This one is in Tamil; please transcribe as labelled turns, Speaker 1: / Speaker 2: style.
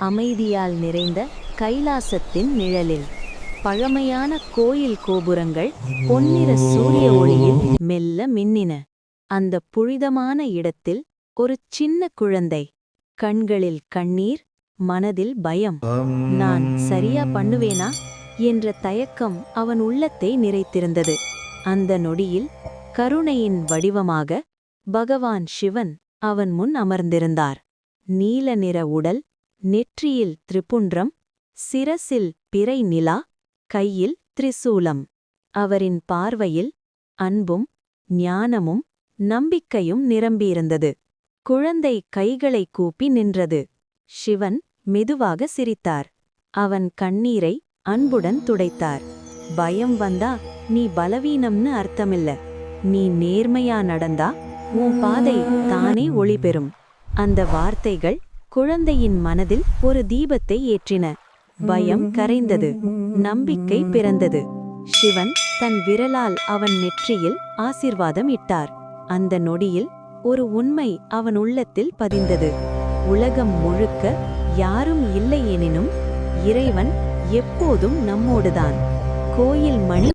Speaker 1: அமைதியால் நிறைந்த கைலாசத்தின் நிழலில் பழமையான கோயில் கோபுரங்கள் பொன்னிற சூரிய ஒளியில் மெல்ல மின்னின. அந்த புனிதமான இடத்தில் ஒரு சின்ன குழந்தை, கண்களில் கண்ணீர், மனதில் பயம். நான் சரியா பண்ணுவேனா என்ற தயக்கம் அவன் உள்ளத்தை நிறைத்திருந்தது. அந்த நொடியில் கருணையின் வடிவமாக பகவான் சிவன் அவன் முன் அமர்ந்திருந்தார். நீல நிற உடல், நெற்றியில் திரிபுன்றம், சிரசில் பிறை நிலா, கையில் திரிசூலம். அவரின் பார்வையில் அன்பும் ஞானமும் நம்பிக்கையும் நிரம்பியிருந்தது. குழந்தை கைகளை கூப்பி நின்றது. சிவன் மெதுவாக சிரித்தார். அவன் கண்ணீரை அன்புடன் துடைத்தார். பயம் வந்தா நீ பலவீனம்னு அர்த்தமில்ல. நீ நேர்மையா நடந்தா உன் பாதை தானே ஒளி பெறும். அந்த வார்த்தைகள் குழந்தையின் மனதில் ஒரு தீபத்தை ஏற்றின. பயம் கரைந்தது, நம்பிக்கை பிறந்தது. சிவன் தன் விரலால் அவன் நெற்றியில் ஆசீர்வாதம் இட்டார். அந்த நொடியில் ஒரு உண்மை அவன் உள்ளத்தில் பதிந்தது. உலகம் முழுக்க யாரும் இல்லை எனினும் இறைவன் எப்போதும் நம்மோடுதான். கோயில் மணி